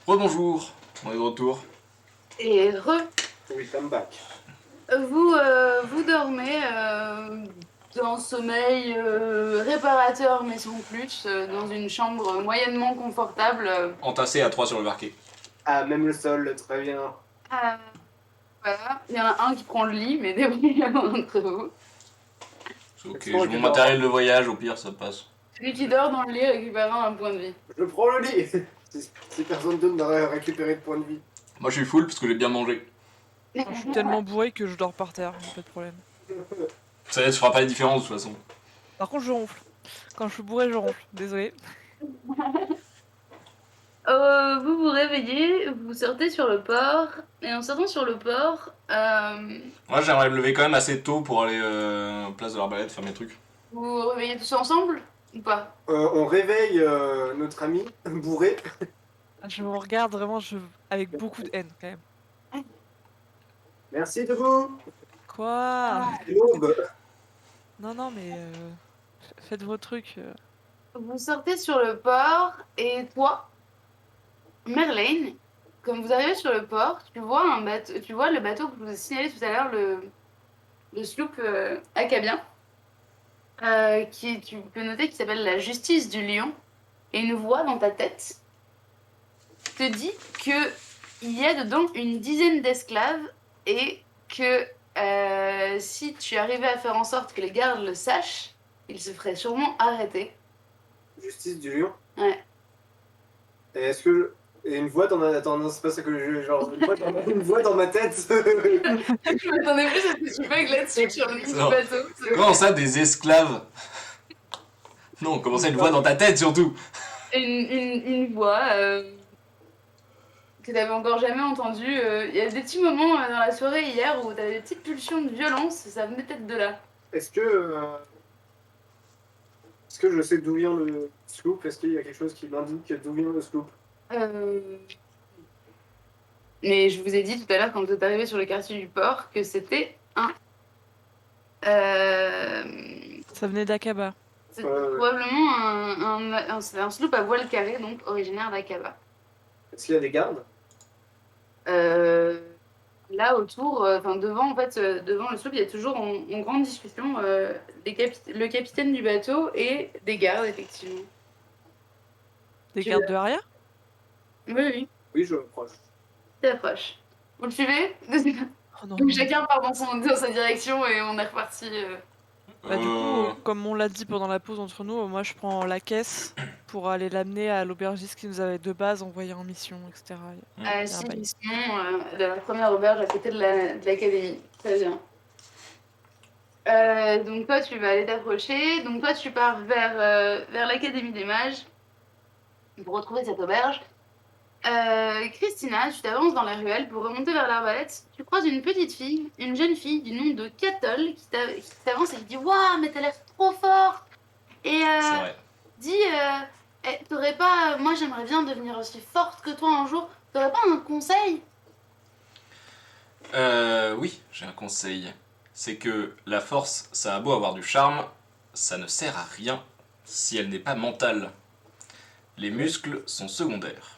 Rebonjour, on est de retour. Et Oui, come back. vous dormez d'un sommeil réparateur mais sans plus, dans une chambre moyennement confortable. Entassé à 3 sur le parquet. Ah, même le sol, très bien. Euh, voilà, il y en a un qui prend le lit, mais débrouillez-vous entre vous. Ok, j'ai mon matériel de voyage, au pire ça passe. Celui qui dort dans le lit récupérera un point de vie. Je prends le lit. Si personne d'autre n'aurait récupéré de points de vie. Moi je suis full parce que j'ai bien mangé. Je suis tellement bourré que je dors par terre, pas de problème. Ça fera pas la différence de toute façon. Par contre, je ronfle. Quand je suis bourré, je ronfle. Désolé. Vous vous réveillez, vous sortez sur le port, et en sortant sur le port, Moi j'aimerais me lever quand même assez tôt pour aller place de l'Arbalète faire mes trucs. vous vous réveillez tous ensemble ou pas? On réveille notre ami bourré. Je me regarde vraiment avec beaucoup de haine quand même. Merci debout. Quoi L'aube. Non, mais faites vos trucs. Vous sortez sur le port et toi, Merlane, comme vous arrivez sur le port, tu vois un bateau, tu vois le bateau que je vous ai signalé tout à l'heure, le sloop acabien, tu peux noter qu'il s'appelle la Justice du Lion, et une voix dans ta tête te dit que il y a dedans une dizaine d'esclaves et que si tu arrivais à faire en sorte que les gardes le sachent, ils se feraient sûrement arrêter. Justice du lion. Ouais. Et est-ce que. Et une voix dans ma. Attends, non, c'est pas ça que je. Genre, une voix dans ma tête. Je m'attendais plus à ce que tu bugs là-dessus sur le Non. bateau. Comment ça, des esclaves? Non, comment ça, une voix dans ta tête surtout? Une voix que t'avais encore jamais entendue. Il y a des petits moments dans la soirée hier où t'avais des petites pulsions de violence, ça venait peut-être de là. Est-ce que. Est-ce que je sais d'où vient le sloop? Est-ce qu'il y a quelque chose qui m'indique d'où vient le sloop? Mais je vous ai dit tout à l'heure quand vous êtes arrivé sur le quartier du port que c'était un. Ça venait d'Akaba. C'est probablement un sloop à voile carré, donc originaire d'Akaba. Est-ce qu'il y a des gardes? Là autour, devant en fait, devant le sloop, il y a toujours en grande discussion le capitaine du bateau et des gardes effectivement. Des gardes de arrière? Oui, oui, Oui, je m'approche. t'approches. Vous le suivez? Oh non. Donc chacun part dans sa direction et on est reparti. Bah, du coup, comme on l'a dit pendant la pause entre nous, moi je prends la caisse pour aller l'amener à l'aubergiste qui nous avait de base envoyé en mission, etc. Sinon, de la première auberge à côté de l'académie. Très bien. Donc toi, tu vas aller t'approcher. Donc toi, tu pars vers l'académie des mages pour retrouver cette auberge. Christina, tu t'avances dans la ruelle pour remonter vers l'arbalète. Tu croises une petite fille, une jeune fille du nom de Catol qui t'avance et qui dit Waouh, mais t'as l'air trop forte! Et C'est vrai. dis, t'aurais pas. Moi, j'aimerais bien devenir aussi forte que toi un jour. T'aurais pas un conseil? Oui, j'ai un conseil. C'est que la force, ça a beau avoir du charme, ça ne sert à rien si elle n'est pas mentale. Les muscles sont secondaires.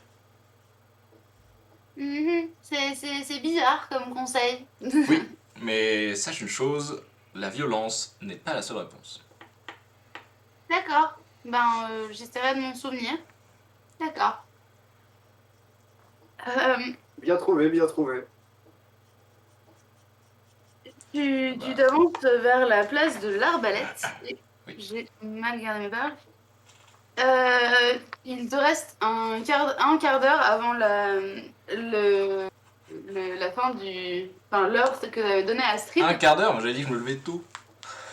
C'est bizarre comme conseil. Oui, mais sache une chose, la violence n'est pas la seule réponse. D'accord. Ben, j'essaierai de m'en souvenir. D'accord. Bien trouvé, bien trouvé. Tu t'avances vers la place de l'Arbalète. Oui. J'ai mal gardé mes paroles. Il te reste un quart d'heure avant la fin du... Enfin, l'heure que tu avais donnée à Astrid. Un quart d'heure, moi j'avais dit que je me levais tôt.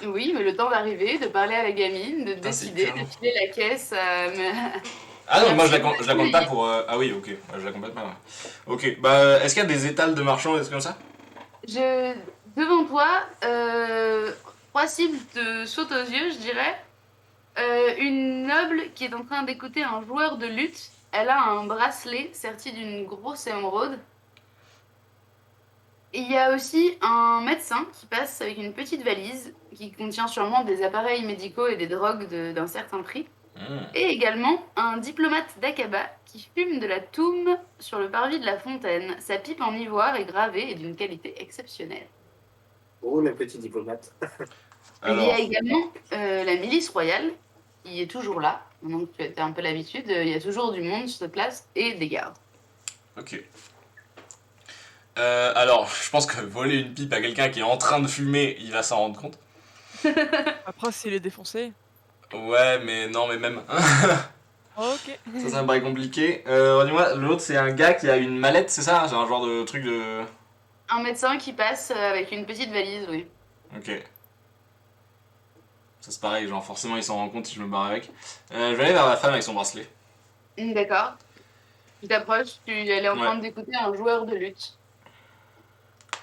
Oui, mais le temps d'arriver, de parler à la gamine, de décider, de filer la caisse. Ah non, moi je la compte pas pour... Ah oui, ok, je la compte pas. Ok, bah est-ce qu'il y a des étals de marchands, des trucs comme ça? Devant toi, 3 cibles te sautent aux yeux, je dirais. Une noble qui est en train d'écouter un joueur de lutte. Elle a un bracelet serti d'une grosse émeraude. Et il y a aussi un médecin qui passe avec une petite valise qui contient sûrement des appareils médicaux et des drogues d'un certain prix. Et également un diplomate d'Aqaba qui fume de la toum sur le parvis de la fontaine. Sa pipe en ivoire est gravée et d'une qualité exceptionnelle. Oh, le petit diplomate. Il y a Alors, également la milice royale qui est toujours là. Donc tu as un peu l'habitude, il y a toujours du monde sur cette place et des gardes. ok. Alors, je pense que voler une pipe à quelqu'un qui est en train de fumer, il va s'en rendre compte. Après, s'il est défoncé. Ouais, mais non, mais même. Ok. Ça me paraît compliqué. Dis-moi, l'autre, c'est un gars qui a une mallette, c'est ça? C'est un genre de truc de. Un médecin qui passe avec une petite valise, oui. Ok. Ça, c'est pareil, genre, forcément, il s'en rend compte si je me barre avec. Je vais aller vers la femme avec son bracelet. D'accord. Tu t'approches, elle est en train d'écouter un joueur de lutte.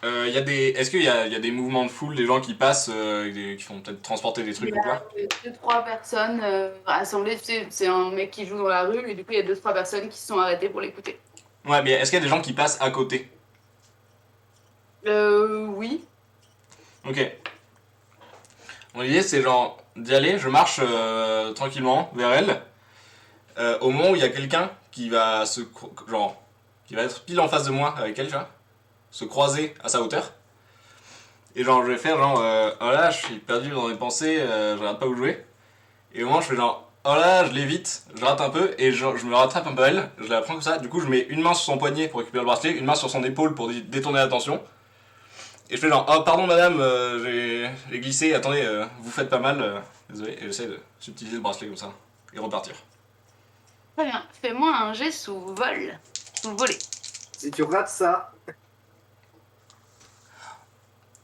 Est-ce qu'il y a des mouvements de foule, des gens qui passent, qui font peut-être transporter des Il trucs y ou quoi? a 2-3 personnes rassemblées. Tu sais, c'est un mec qui joue dans la rue, et du coup, il y a 2-3 personnes qui se sont arrêtées pour l'écouter. Ouais, mais est-ce qu'il y a des gens qui passent à côté? Oui. Ok. Mon idée, c'est genre d'y aller, je marche tranquillement vers elle. Au moment où il y a quelqu'un qui va genre, qui va être pile en face de moi avec elle, tu vois, se croiser à sa hauteur. Et genre, je vais faire genre, oh là, je suis perdu dans mes pensées, je regarde pas où jouer. Et au moment, je fais genre, oh là, je l'évite, je rate un peu, et genre, je me rattrape un peu à elle, je la prends comme ça. Du coup, je mets une main sur son poignet pour récupérer le bracelet, une main sur son épaule pour détourner l'attention. Et je fais genre, oh pardon madame, j'ai glissé, attendez, vous faites pas mal, désolé. Et j'essaie de subtiliser le bracelet comme ça, et repartir. Très bien. Fais-moi un jet sous vol. Sous voler. Si tu rates ça,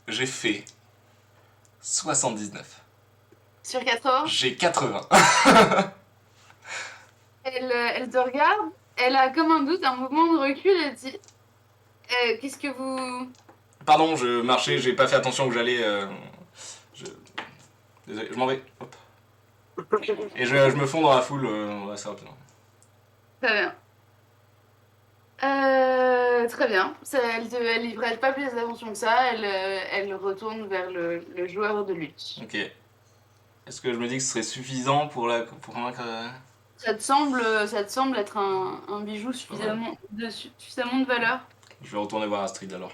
J'ai fait 79. Sur 80, J'ai 80. elle te regarde, elle a comme un doute, un mouvement de recul, elle dit qu'est-ce que vous. Pardon, je marchais, j'ai pas fait attention que j'allais. Désolé, je m'en vais. Hop. Et je me fonds dans la foule assez rapidement. Très bien. Très bien. Elle y prête pas plus attention que ça. Elle retourne vers le joueur de lutte. Ok. Est-ce que je me dis que ce serait suffisant pour convaincre. Ça te semble être un bijou suffisamment suffisamment de valeur? Je vais retourner voir Astrid alors.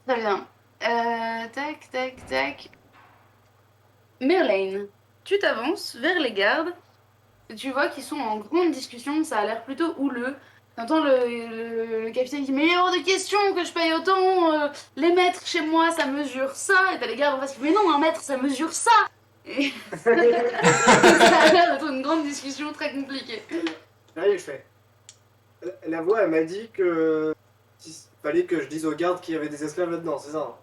Très bien. Tac, tac, tac. Merlane, tu t'avances vers les gardes. Tu vois qu'ils sont en grande discussion. Ça a l'air plutôt houleux. T'entends le capitaine qui dit mais il est hors de question que je paye autant. Les mètres chez moi, ça mesure ça. Et t'as les gardes en face qui disent mais non, un mètre, ça mesure ça. Et ça a l'air d'être une grande discussion très compliquée. allez, je fais. La voix, elle m'a dit que. Il fallait que je dise aux gardes qu'il y avait des esclaves là-dedans, c'est ça?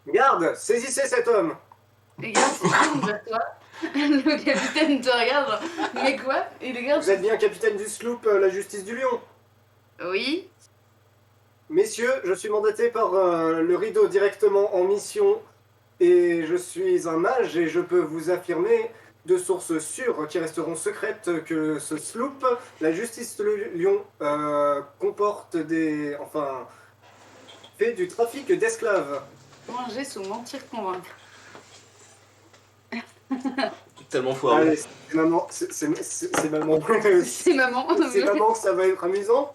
Garde, saisissez cet homme! Les gardes se tournent vers toi. Le capitaine te regarde, genre, mais quoi? Et les gardes. Vous êtes bien capitaine du sloop La Justice du Lion? Oui. Messieurs, je suis mandaté par le rideau directement en mission et je suis un mage et je peux vous affirmer de sources sûres qui resteront secrètes que ce sloop, la Justice du Lion, comporte des... enfin, fait du trafic d'esclaves. Manger sous mentir convaincre. Tellement foireux. Allez, c'est maman, c'est maman. C'est maman. C'est maman que ça va être amusant.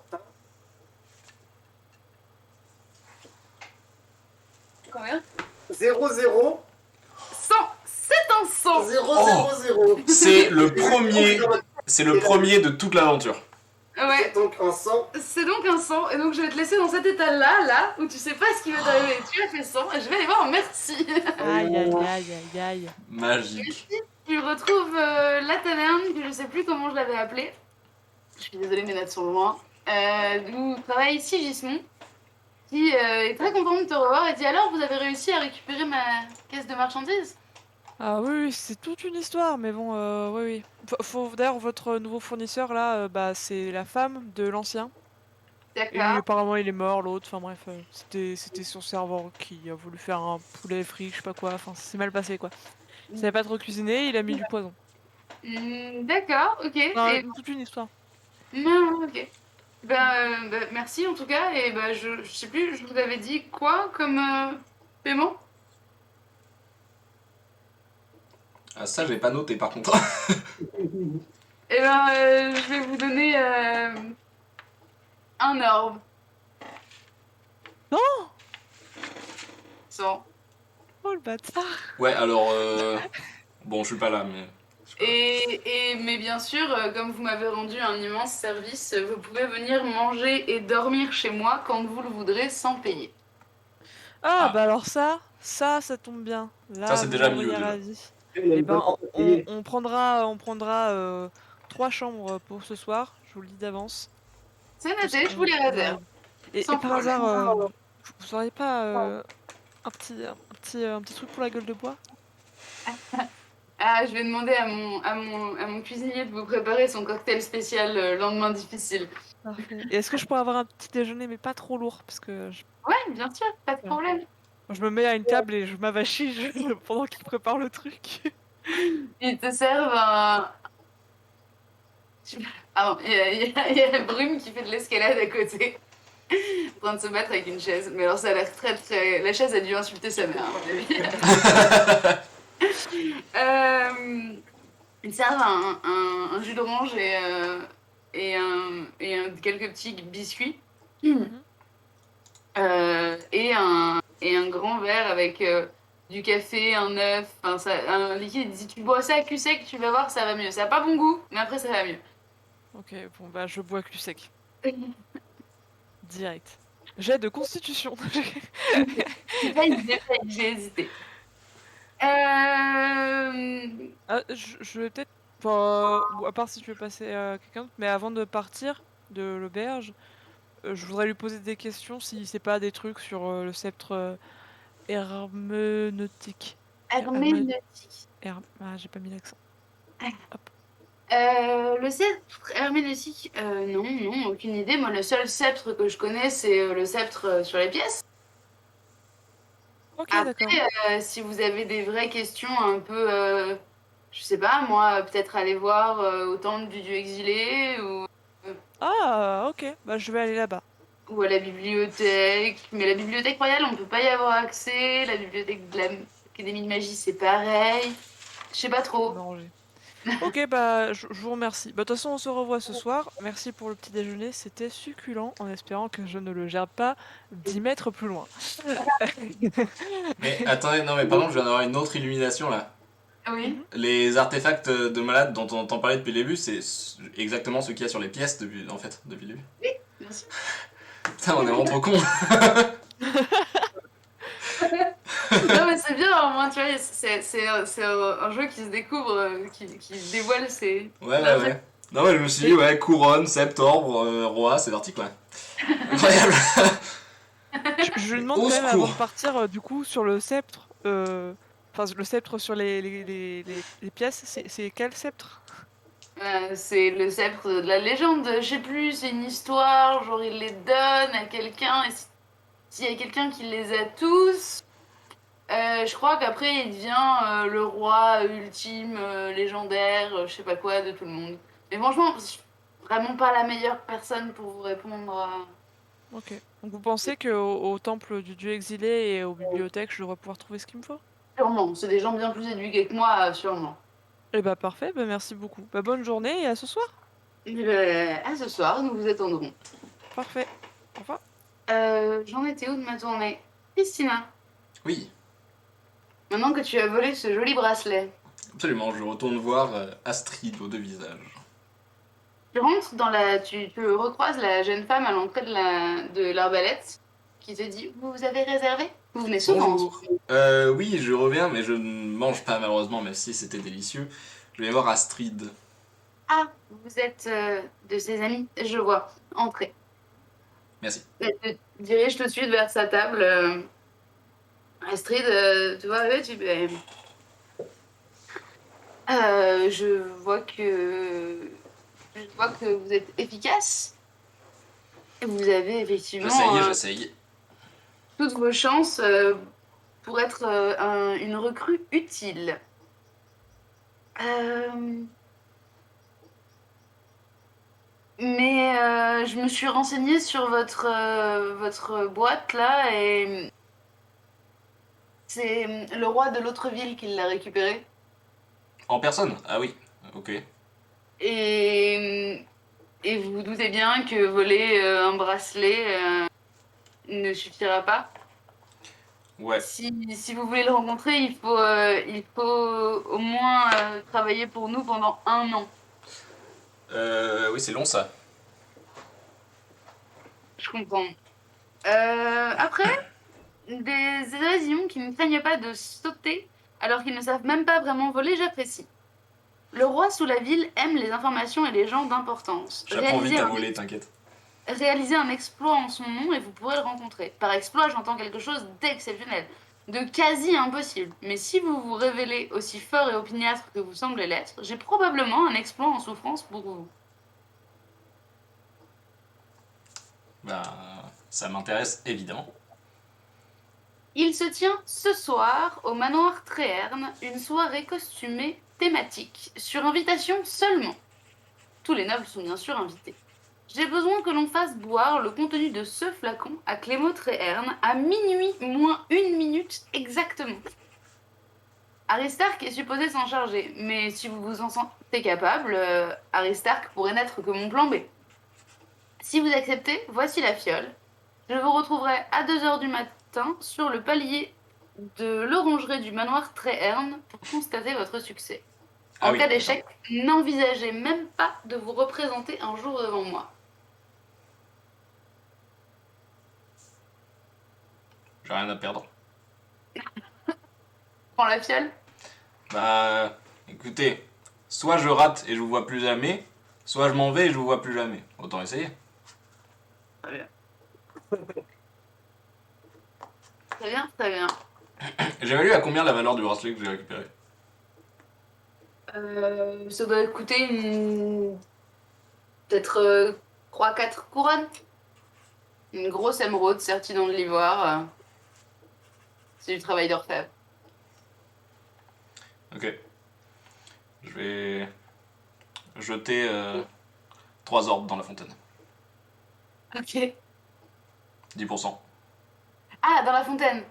Combien? 0-0. 100. C'est un 100. 0-0-0. C'est le premier. C'est le premier de toute l'aventure. Ouais. C'est donc un 100. C'est donc un 100. Et donc je vais te laisser dans cet état-là, où tu sais pas ce qui va t'arriver. Tu as fait 100 et je vais aller voir. Merci. Aïe, aïe, aïe, aïe, aïe. Magique. Tu retrouves la taverne, que je sais plus comment je l'avais appelée. Je suis désolée, mes notes sont loin. Où travaille ici Gismond, qui est très content de te revoir et dit alors, vous avez réussi à récupérer ma caisse de marchandises? Ah oui, oui, c'est toute une histoire, mais bon, oui, oui. D'ailleurs, votre nouveau fournisseur, là, bah, c'est la femme de l'ancien. Et D'accord. apparemment, il est mort, l'autre. Enfin bref, c'était son serveur qui a voulu faire un poulet frit, je sais pas quoi. Enfin, ça s'est mal passé, quoi. Il savait pas trop cuisiner, il a mis du poison. D'accord, ok. Enfin, Et... toute une histoire. Non, ok. Merci en tout cas. Et je sais plus, je vous avais dit quoi comme paiement? Ah, ça, j'ai pas noté par contre. Eh ben, je vais vous donner un orbe. Non. 100. Oh le bâtard. Ouais, alors. Bon, je suis pas là, mais. je sais pas. Mais bien sûr, comme vous m'avez rendu un immense service, vous pouvez venir manger et dormir chez moi quand vous le voudrez sans payer. Ah, Ah. bah alors ça tombe bien. Ça, Là, c'est vous déjà m'envoyez mieux, déjà. ravi. Elle Eh aime ben, vraiment payer. on prendra 3 chambres pour ce soir. Je vous le dis d'avance. C'est Parce noté, je vous qu'on les on réserve. a... Et Sans par problème. hasard, vous auriez pas un petit truc pour la gueule de bois? Ah, je vais demander à mon cuisinier de vous préparer son cocktail spécial lendemain difficile. Parfait. Et est-ce que je pourrais avoir un petit déjeuner, mais pas trop lourd? Parce que Ouais, bien sûr, pas de Ouais. problème. je me mets à une table et je m'avachis pendant qu'il prépare le truc. Ils te servent un... Ah non, il y a Brume qui fait de l'escalade à côté, en train de se battre avec une chaise. Mais alors ça a l'air très très... La chaise a dû insulter sa mère, à mon avis. Ils servent un jus d'orange quelques petits biscuits. Mhm. Et un grand verre avec du café, un œuf, enfin un liquide. Si tu bois ça à cul sec, tu vas voir, ça va mieux. Ça a pas bon goût, mais après ça va mieux. Ok, bon bah je bois cul sec. Direct. Jet de constitution. J'ai failli, j'ai hésité. Je vais peut-être... Enfin, ou à part si tu veux passer à quelqu'un d'autre, mais avant de partir de l'auberge, je voudrais lui poser des questions si c'est pas des trucs sur le sceptre herméneutique. Herméneutique. Ah, j'ai pas mis l'accent. Hop. Le sceptre herméneutique, non, non, aucune idée. Moi, le seul sceptre que je connais, c'est le sceptre sur les pièces. Ok, d'accord. Après, si vous avez des vraies questions un peu, je sais pas, moi, peut-être aller voir au temple du dieu exilé Ah, ok, bah je vais aller là-bas. ou à la bibliothèque. Mais la bibliothèque royale, on peut pas y avoir accès. La bibliothèque de l'Académie de magie, c'est pareil. Je sais pas Je vais trop. m'arranger. Ok, bah je vous remercie. Bah de toute façon, on se revoit ce soir. Merci pour le petit déjeuner, c'était succulent, en espérant que je ne le gère pas 10 mètres plus loin. Mais attendez, non, mais pardon, je viens d'avoir une autre illumination là. Oui. Mhm. Les artefacts de malade dont on entend parler depuis le début, c'est exactement ce qu'il y a sur les pièces depuis, en fait, depuis le début. Oui, bien sûr. Putain, on est vraiment trop cons. Non, mais c'est bien, au moins, tu vois, c'est un jeu qui se découvre, qui dévoile ses. Ouais, ouais, ouais. Non, mais je me suis dit, ouais, couronne, sceptre, orbre, roi, c'est l'article, ouais. Incroyable. Je lui demande Au quand même avant secours. de partir, du coup, sur le sceptre. Enfin, le sceptre sur les pièces, c'est quel sceptre? C'est le sceptre de la légende, je sais plus, c'est une histoire, genre il les donne à quelqu'un, et s'il y a quelqu'un qui les a tous, je crois qu'après il devient le roi ultime, légendaire, je sais pas quoi, de tout le monde. Mais franchement, je suis vraiment pas la meilleure personne pour vous répondre. Ok. Donc vous pensez qu'au temple du dieu exilé et aux bibliothèques, je devrais pouvoir trouver ce qu'il me faut? Sûrement, c'est des gens bien plus éduqués que moi, sûrement. Eh bah parfait, bah merci beaucoup. Bah bonne journée et à ce soir. À ce soir, nous vous attendrons. Parfait. Au revoir. J'en étais où de ma tournée? Christina, Oui, maintenant que tu as volé ce joli bracelet, absolument, je retourne voir Astrid aux deux visages. tu rentres dans la... Tu recroises la jeune femme à l'entrée de l'arbalète qui te dit, vous avez réservé? Vous venez souvent. Bonjour. Oui, je reviens, mais je ne mange pas malheureusement, même si c'était délicieux. Je vais voir Astrid. Ah, vous êtes de ses amis? Je vois. Entrez. Merci. Elle te dirige tout de suite vers sa table. Astrid, tu vois, ouais, je vois que... Je vois que vous êtes efficace. Vous avez effectivement J'essaye. toutes vos chances pour être une recrue utile. Euh, Mais je me suis renseignée sur votre boîte là et c'est le roi de l'autre ville qui l'a récupérée. En personne? Ah oui, ok. Et, et vous vous doutez bien que voler un bracelet ne suffira pas. Ouais. Si vous voulez le rencontrer, il faut au moins travailler pour nous pendant 1 an. Oui, c'est long ça. Je comprends. Après, des adhésions qui ne craignent pas de sauter alors qu'ils ne savent même pas vraiment voler, j'apprécie. Le roi sous la ville aime les informations et les gens d'importance. J'apprends vite à voler, t'inquiète. Réalisez un exploit en son nom et vous pourrez le rencontrer. Par exploit, j'entends quelque chose d'exceptionnel, de quasi impossible. Mais si vous vous révélez aussi fort et opiniâtre que vous semblez l'être, j'ai probablement un exploit en souffrance pour vous. Bah, ça m'intéresse évidemment. Il se tient ce soir au manoir Tréherne une soirée costumée thématique, sur invitation seulement. Tous les nobles sont bien sûr invités. J'ai besoin que l'on fasse boire le contenu de ce flacon à Clément Tréherne à minuit moins 1 minute exactement. Aristarque est supposé s'en charger, mais si vous vous en sentez capable, Aristarque pourrait n'être que mon plan B. Si vous acceptez, voici la fiole. Je vous retrouverai à 2h du matin sur le palier de l'orangerie du manoir Tréherne pour constater votre succès. En cas d'échec, n'envisagez même pas de vous représenter un jour devant moi. J'ai rien à perdre. Prends la fiole. Bah, écoutez, soit je rate et je vous vois plus jamais, soit je m'en vais et je vous vois plus jamais. Autant essayer. Très bien. Très bien, très bien. J'avais lu à combien la valeur du bracelet que j'ai récupéré? Ça doit coûter peut-être 3-4 couronnes. Une grosse émeraude sertie dans de l'ivoire. C'est du travail d'orfèvre. Ok. Je vais jeter 3 orbes dans la fontaine. Ok. 10%. Ah, dans la fontaine.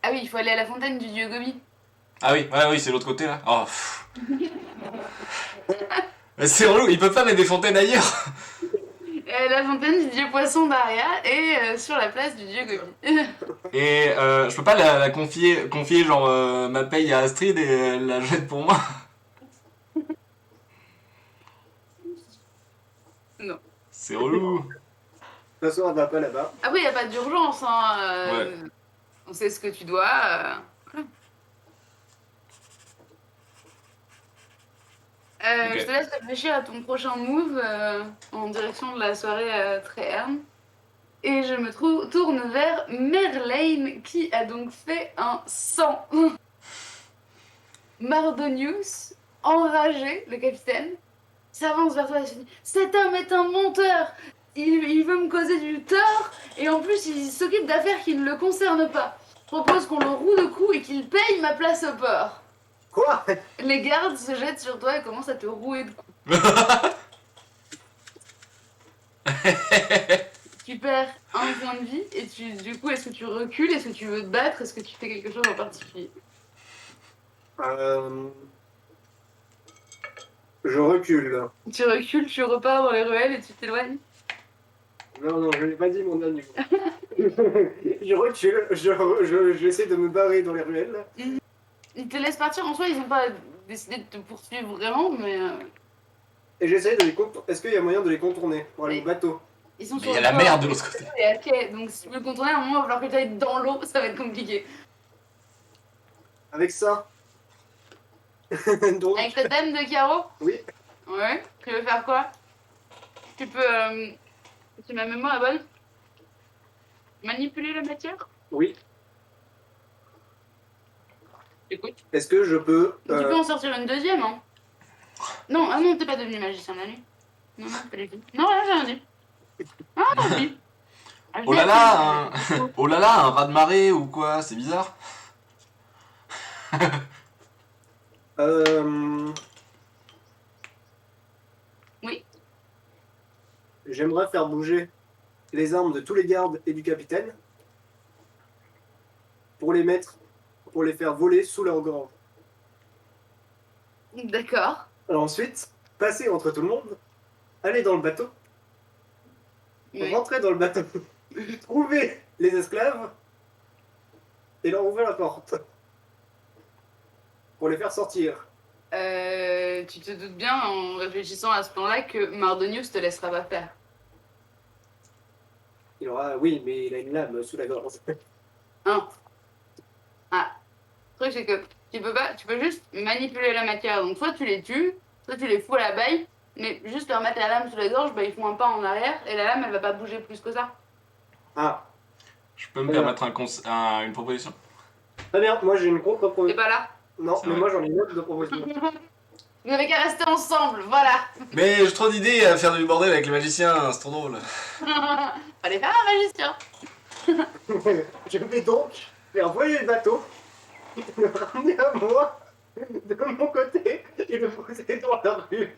Ah oui, il faut aller à la fontaine du dieu Gobi. Ah oui, ouais, oui, c'est l'autre côté là. Oh. Mais c'est relou, ils peuvent pas mettre des fontaines ailleurs. La fontaine du dieu poisson d'Aria et sur la place du dieu Gobi. Et je peux pas la confier genre ma paye à Astrid et elle la jette pour moi. Non. C'est relou. De toute façon, elle va pas là-bas. Après, il n'y a pas d'urgence. Hein. Ouais. On sait ce que tu dois. Ok. Je te laisse réfléchir à ton prochain move en direction de la soirée Tréherne. Et je me tourne vers Merlane qui a donc fait un 100. Mardonius, enragé, le capitaine, s'avance vers toi et se dit: cet homme est un menteur. Il veut me causer du tort et en plus il s'occupe d'affaires qui ne le concernent pas. Je propose qu'on le roue de coups et qu'il paye ma place au port. Quoi? Les gardes se jettent sur toi et commencent à te rouer de coups. Tu perds un point de vie et du coup, est-ce que tu recules? Est-ce que tu veux te battre? Est-ce que tu fais quelque chose en particulier? Je recule. Tu recules, tu repars dans les ruelles et tu t'éloignes? Non, non, je n'ai pas dit mon dernier mot. Je recule, j'essaie de me barrer dans les ruelles. Ils te laissent partir en soi, ils n'ont pas décidé de te poursuivre vraiment, mais. Et j'essaie de les contourner. Est-ce qu'il y a moyen de les contourner pour aller au bateau? Ils sont Mais sur il y a le la port. mer de l'autre côté. Et à quai, donc si tu veux le contourner, à un moment, il va falloir que tu ailles dans l'eau, ça va être compliqué. Avec ça. Donc, Avec ta dame de carreau? oui. Ouais. Tu veux faire quoi? Tu peux. Si ma mémoire est bonne, manipuler la matière? Oui. Écoute. Est-ce que je peux... Tu peux en sortir une deuxième, hein? Non, ah non, t'es pas devenu magicien de la nuit. Non, non, pas du tout. Non, là, j'ai rien dit. Ah, non, oui. Oh là là, oh là là, un raz de marée ou quoi? C'est bizarre. Oui. J'aimerais faire bouger les armes de tous les gardes et du capitaine pour les faire voler sous leur gorge. D'accord. Alors ensuite, passer entre tout le monde, aller dans le bateau, Oui. rentrer dans le bateau, trouver les esclaves et leur ouvrir la porte pour les faire sortir. Tu te doutes bien en réfléchissant à ce plan-là que Mardonius te laissera pas faire. Il aura, oui, mais il a une lame sous la gorge. Hein. Ah. Le truc, c'est que tu peux juste manipuler la matière. Donc, soit tu les tues, soit tu les fous à la baille, mais juste leur mettre la lame sous la gorge, bah, ils font un pas en arrière et la lame, elle va pas bouger plus que ça. Ah, Je peux me Très bien. permettre une proposition? très bien, moi j'ai une T'es contre-proposition. pas là. Non, C'est mais vrai. moi j'en ai une autre de proposition. Vous n'avez qu'à rester ensemble, voilà. Mais j'ai trop d'idées à faire du bordel avec les magiciens, c'est trop drôle. Fallait faire un magicien. Je vais donc faire voler le bateau, le ramener à moi, de mon côté, et le poser dans la rue.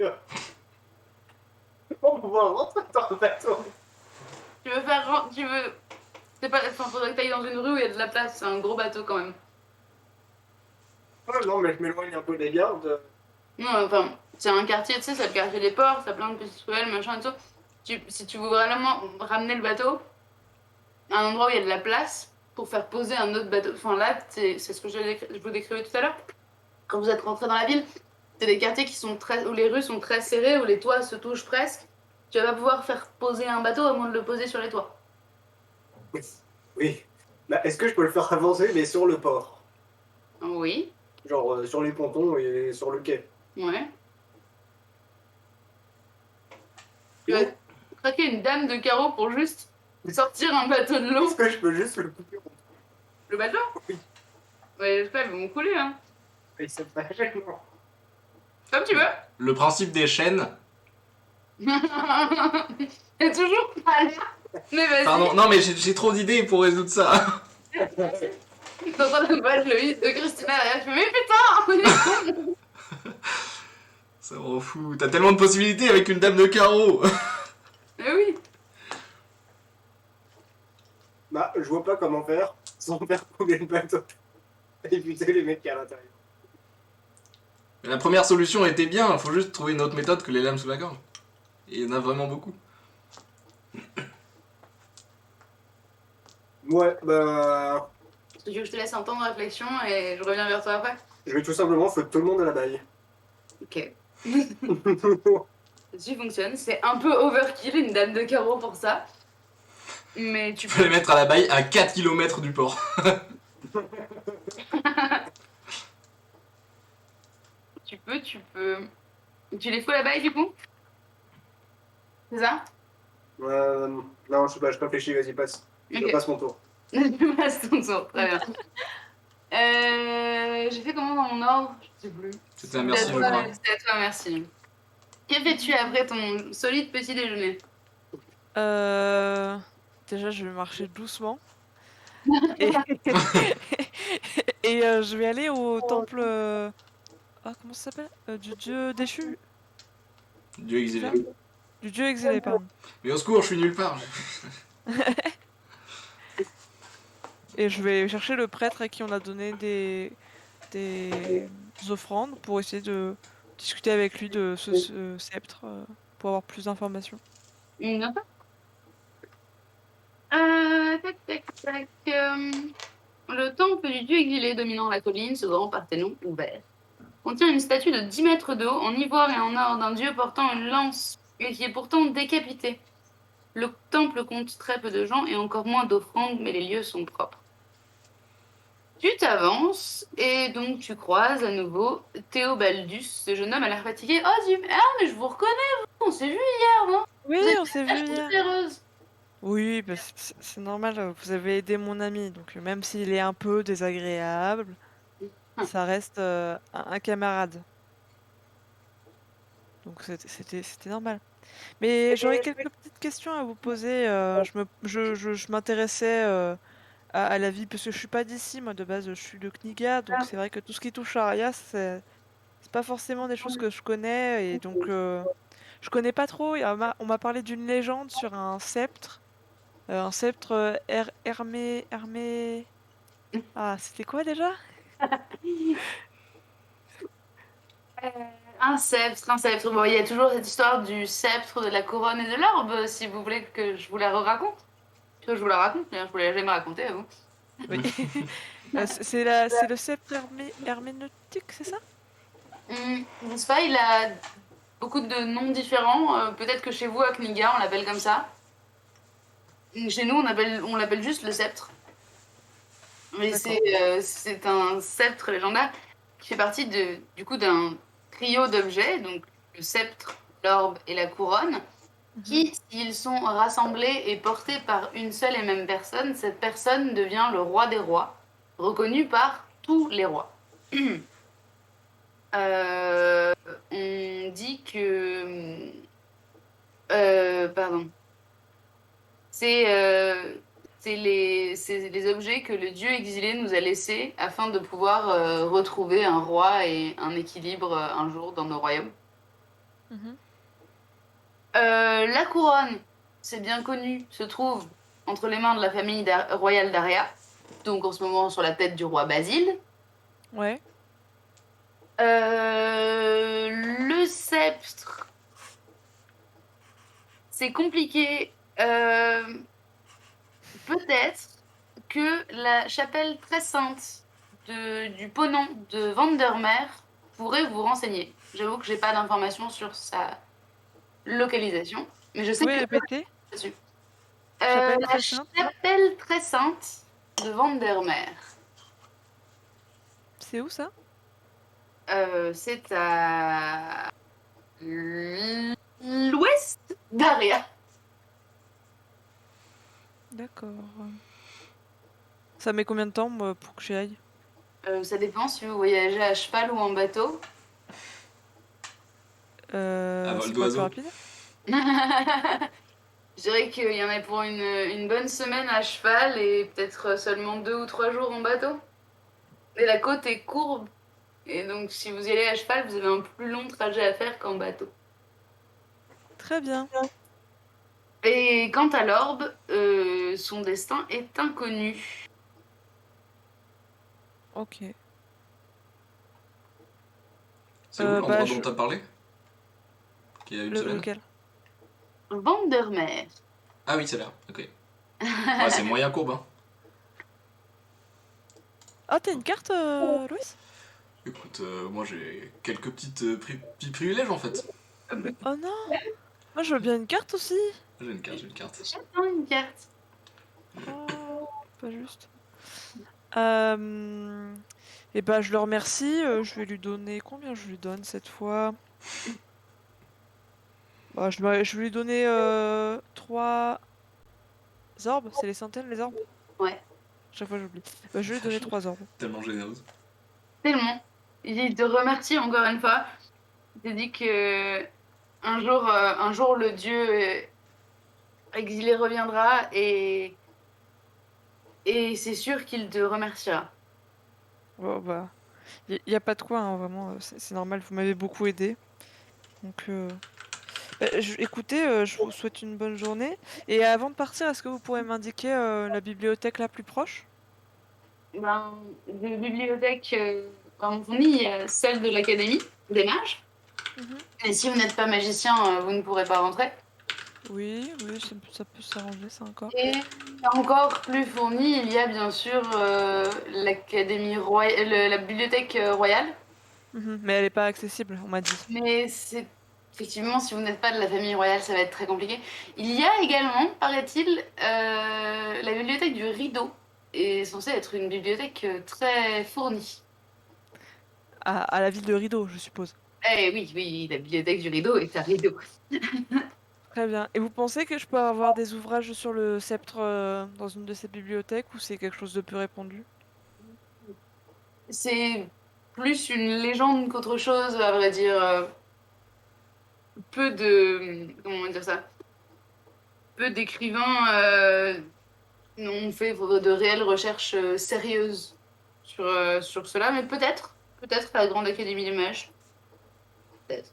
Pour pouvoir rentrer dans le bateau. Tu veux. C'est pas. Enfin, faudrait que t'ailles dans une rue où il y a de la place, c'est un gros bateau quand même. Ah non, mais je m'éloigne un peu des gardes. Non, enfin, c'est un quartier, tu sais, c'est le quartier des ports, ça a plein de petites ruelles, machin et tout. Si tu veux vraiment ramener le bateau à un endroit où il y a de la place pour faire poser un autre bateau, enfin là, c'est ce que je vous décrivais tout à l'heure. Quand vous êtes rentré dans la ville, c'est des quartiers où les rues sont très serrées, où les toits se touchent presque. Tu vas pas pouvoir faire poser un bateau à moins de le poser sur les toits. Oui. Bah, est-ce que je peux le faire avancer, mais sur le port? Oui, Genre sur les pontons et sur le quai. ouais. Tu vas craquer une dame de carreau pour juste sortir un bateau de l'eau. Est-ce que je peux juste le couper en Le bateau? Oui. Ouais, j'espère, ils vont couler, hein. deux? Ça me fait gênant. Comme tu veux. Le principe des chaînes. T'es toujours pas là. Mais vas-y. Pardon, non mais j'ai trop d'idées pour résoudre ça. T'entends la voix de Christina derrière, je fais mais putain. Ça me rend fou. T'as tellement de possibilités avec une dame de carreau. Mais oui. Bah, je vois pas comment faire sans faire couler le bateau. Et buter les mecs à l'intérieur. La première solution était bien, faut juste trouver une autre méthode que les lames sous la gorge. Et il y en a vraiment beaucoup. Ouais, bah. Tu veux que je te laisse un temps de réflexion et je reviens vers toi après? Je vais tout simplement foutre tout le monde à la baille. Ok. Ceci fonctionne. C'est un peu overkill, une dame de carreau pour ça. Mais tu Tu peux les mettre à la baille à 4 km du port. tu peux. Tu les fous à la baille du coup? C'est ça? Non, je sais pas, je réfléchis, vas-y, passe. Je Ok. passe mon tour. Tu passes ton tour, très bien. J'ai fait comment dans mon ordre? Je sais plus. C'était un merci, je C'est à toi, crois. c'est à toi, merci. Que fais-tu après ton solide petit déjeuner? Déjà, je vais marcher doucement. Et, je vais aller au temple. Ah, comment ça s'appelle? Du dieu déchu? Dieu exilé. Du dieu exilé, pardon. Mais au secours, je suis nulle part. Et je vais chercher le prêtre à qui on a donné des offrandes pour essayer de discuter avec lui de ce sceptre pour avoir plus d'informations. Bien sûr. Tac, tac, tac. Le temple du dieu exilé dominant la colline, ce grand parthénon ouvert, contient une statue de 10 mètres de haut, en ivoire et en or, d'un dieu portant une lance et qui est pourtant décapité. Le temple compte très peu de gens et encore moins d'offrandes, mais les lieux sont propres. Tu t'avances et donc tu croises à nouveau Théobaldus, ce jeune homme a l'air fatigué. Oh, mais je vous reconnais, vous, on s'est vu hier, non? Oui, Vous êtes on s'est vu hier. heureuse. Oui, bah, c'est normal, vous avez aidé mon ami, donc même s'il est un peu désagréable, ça reste un camarade. Donc c'était normal. Mais j'aurais quelques petites questions à vous poser. Je m'intéressais à la vie, parce que je suis pas d'ici, moi de base je suis de Kniga, donc c'est vrai que tout ce qui touche à Aria, c'est pas forcément des choses que je connais, et donc je connais pas trop. On m'a parlé d'une légende sur un sceptre. Un sceptre Hermé. Ah, c'était quoi déjà? Un sceptre, un sceptre. Bon, il y a toujours cette histoire du sceptre, de la couronne et de l'orbe, si vous voulez que je vous la raconte. Je vous la raconte, d'ailleurs, je vous l'ai jamais racontée à vous. Oui. C'est le sceptre herméneutique, c'est ça? N'est-ce pas, il a beaucoup de noms différents. Peut-être que chez vous, à Kniga, on l'appelle comme ça. Chez nous, on l'appelle juste le sceptre. Mais c'est un sceptre légendaire qui fait partie du coup d'un trio d'objets, donc le sceptre, l'orbe et la couronne, qui, s'ils sont rassemblés et portés par une seule et même personne, cette personne devient le roi des rois, reconnu par tous les rois. On dit que... pardon. C'est les objets que le dieu exilé nous a laissés afin de pouvoir retrouver un roi et un équilibre un jour dans nos royaumes. Mhm. La couronne, c'est bien connu, se trouve entre les mains de la famille royale d'Aria, donc en ce moment sur la tête du roi Basile. Ouais. Le sceptre, c'est compliqué. Peut-être que la chapelle très sainte du Ponant de Vandermeer pourrait vous renseigner. J'avoue que j'ai pas d'informations sur sa localisation, mais je sais Vous pouvez que répéter? dessus. Chapelle La très sainte? chapelle très sainte de Vandermeer. C'est où ça? C'est à l'ouest d'Aria. D'accord. Ça met combien de temps moi, pour que j'y aille? Ça dépend si vous voyagez à cheval ou en bateau. À vol C'est quoi le plus d'oiseau. rapide? Je dirais qu'il y en a pour une bonne semaine à cheval et peut-être seulement 2 ou 3 jours en bateau. Et la côte est courbe. Et donc, si vous y allez à cheval, vous avez un plus long trajet à faire qu'en bateau. Très bien. Et quant à l'orbe, son destin est inconnu. Ok. C'est où l'endroit Bah, dont t'as parlé? Qu'il y a une semaine? lequel? Vandermeer. Ah oui, c'est là, ok. Ouais, c'est moyen courbe, hein. Ah, t'as une carte, Louis? Écoute, moi j'ai quelques petits privilèges en fait. Oh non! Moi, je veux bien une carte aussi! J'ai une carte, j'ai une carte. J'attends une carte. Oh, pas juste. Et bah, je le remercie. Je vais lui donner... Combien je lui donne cette fois? Bah, je vais lui donner 3 orbes. C'est les centaines, les orbes? Ouais, Chaque fois, j'oublie. Bah, je vais lui donner 3 orbes. Tellement généreuse. tellement. Il te remercie encore une fois. Il te dit que un jour le dieu exilé reviendra et c'est sûr qu'il te remerciera. Oh, bah, y a pas de quoi, hein, vraiment. C'est normal, vous m'avez beaucoup aidé. Donc, écoutez, je vous souhaite une bonne journée. Et avant de partir, est-ce que vous pourrez m'indiquer la bibliothèque la plus proche? Ben, de bibliothèque fournie, il y a celle de l'Académie des mages. Mhm. Et si vous n'êtes pas magicien, vous ne pourrez pas rentrer. Oui, oui, ça peut s'arranger, ça encore. Et encore plus fournie, il y a bien sûr l'Académie royale, la bibliothèque royale. Mhm. Mais elle est pas accessible, on m'a dit. Mais c'est effectivement, si vous n'êtes pas de la famille royale, ça va être très compliqué. Il y a également, paraît-il, la bibliothèque du Rideau est censée être une bibliothèque très fournie. À la ville de Rideau, je suppose. Eh oui, oui, la bibliothèque du Rideau est à Rideau. Très bien. Et vous pensez que je peux avoir des ouvrages sur le sceptre dans une de ces bibliothèques ou c'est quelque chose de plus répandu? C'est plus une légende qu'autre chose, à vrai dire. Peu de... Comment dire ça? Peu d'écrivains ont fait de réelles recherches sérieuses sur cela, mais peut-être à la Grande Académie des Mages. Peut-être.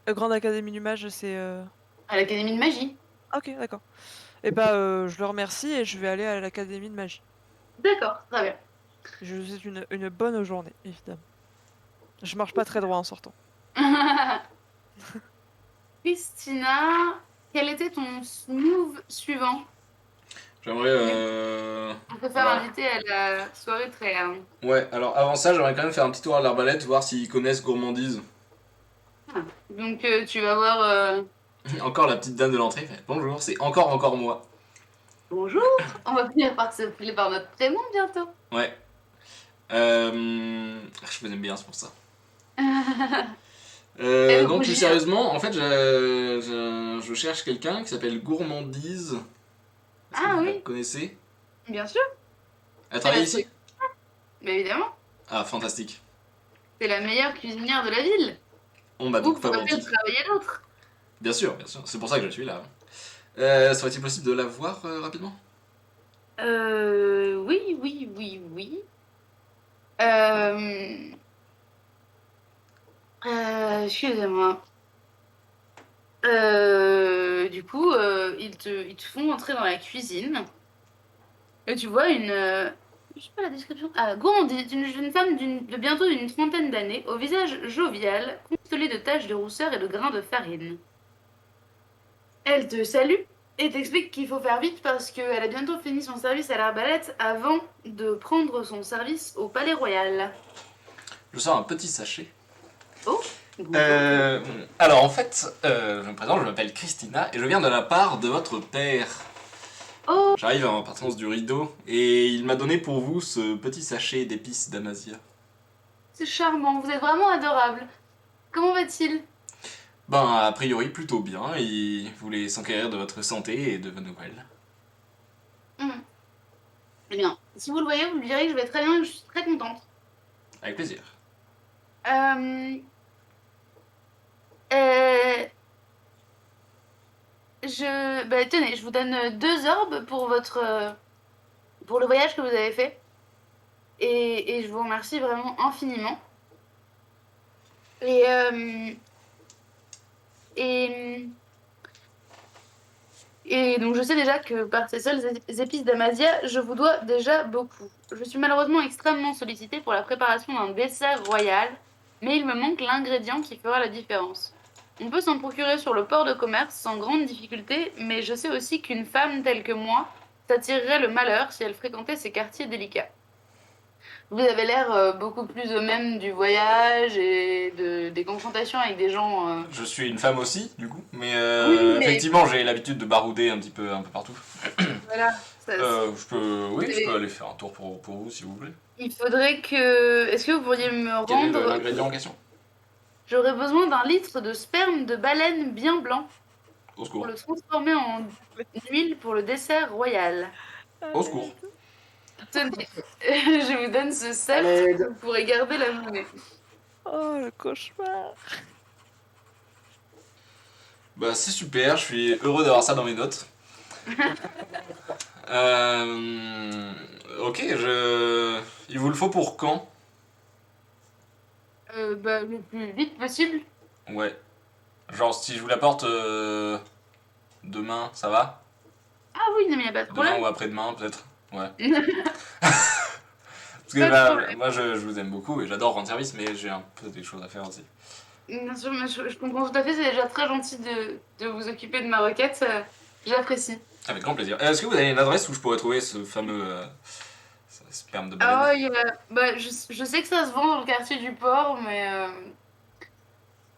Grande Académie du Mage, c'est... À l'Académie de Magie. Ok, d'accord. Et bah, je le remercie et je vais aller à l'Académie de Magie. D'accord, très bien. Je vous souhaite une bonne journée, évidemment. Je marche pas très droit en sortant. Christina, quel était ton move suivant? J'aimerais. On peut faire Alors, inviter à la soirée très. ouais, alors avant ça, j'aimerais quand même faire un petit tour à l'arbalète, voir s'ils connaissent gourmandise. Donc tu vas voir. Encore la petite dame de l'entrée fait bonjour, c'est encore moi. Bonjour. On va finir par s'appeler par notre prénom bientôt. Ouais. Je vous aime bien, c'est pour ça. Elle Donc plus rougit. sérieusement, en fait, je cherche quelqu'un qui s'appelle Gourmandise. Est-ce que Ah vous la oui, connaissez? bien sûr. Elle travaille C'est la- ici? Mais évidemment, Ah, fantastique. c'est la meilleure cuisinière de la ville. Bon bah Ou donc pas pourrait menti. faire travailler l'autre. Bien sûr, c'est pour ça que je suis là. Serait-il possible de la voir rapidement? Oui, oui, oui, oui. Euh... Excusez-moi. Du coup, ils te font entrer dans la cuisine. Et tu vois une. Je sais pas la description. Ah, gourmandise, une jeune femme de bientôt d'une trentaine d'années, au visage jovial, constellé de taches de rousseur et de grains de farine. Elle te salue et t'explique qu'il faut faire vite parce qu'elle a bientôt fini son service à l'arbalète avant de prendre son service au Palais Royal. Je sors un petit sachet. Oh, bonjour. Alors en fait, je me présente, je m'appelle Christina et je viens de la part de votre père. Oh, J'arrive en partance du rideau et il m'a donné pour vous ce petit sachet d'épices d'Amasia. c'est charmant, vous êtes vraiment adorable. Comment va-t-il? Ben, a priori plutôt bien, il voulait s'enquérir de votre santé et de vos nouvelles. Hmm. Eh bien, si vous le voyez, vous lui direz que je vais très bien et que je suis très contente. Avec plaisir. Euh, euh, tenez, je vous donne 2 orbes pour pour le voyage que vous avez fait. Et je vous remercie vraiment infiniment. Et, euh, et, et donc je sais déjà que par ces seules épices d'Amasia, je vous dois déjà beaucoup. Je suis malheureusement extrêmement sollicitée pour la préparation d'un dessert royal, mais il me manque l'ingrédient qui fera la différence. On peut s'en procurer sur le port de commerce sans grande difficulté, mais je sais aussi qu'une femme telle que moi s'attirerait le malheur si elle fréquentait ces quartiers délicats. Vous avez l'air beaucoup plus même du voyage et des confrontations avec des gens. Je suis une femme aussi, du coup, mais Oui, mais effectivement j'ai l'habitude de barouder un peu partout. voilà. Oui, je peux Et aller faire un tour pour vous si vous voulez. il faudrait que. Est-ce que vous pourriez me Quel est rendre. l'ingrédient en question? J'aurais besoin d'un litre de sperme de baleine bien blanc Au pour secours. le transformer en huile pour le dessert royal. Au secours. Tenez, je vous donne ce cerf, Allez, vous pourrez garder la monnaie. Oh, le cauchemar. Bah c'est super, je suis heureux d'avoir ça dans mes notes. Ok, il vous le faut pour quand? Le plus vite possible. Ouais. Genre si je vous l'apporte demain, ça va? Ah oui, non, mais il n'y a pas de Demain problème. ou après-demain peut-être? Ouais. Parce que Pas de bah, problème. moi je vous aime beaucoup et j'adore rendre service, mais j'ai un peu des choses à faire aussi. Bien sûr, mais je comprends tout à fait, c'est déjà très gentil de vous occuper de ma requête. J'apprécie. Avec grand plaisir. Est-ce que vous avez une adresse où je pourrais trouver ce fameux ce sperme de baleine? Ah, je sais que ça se vend dans le quartier du port,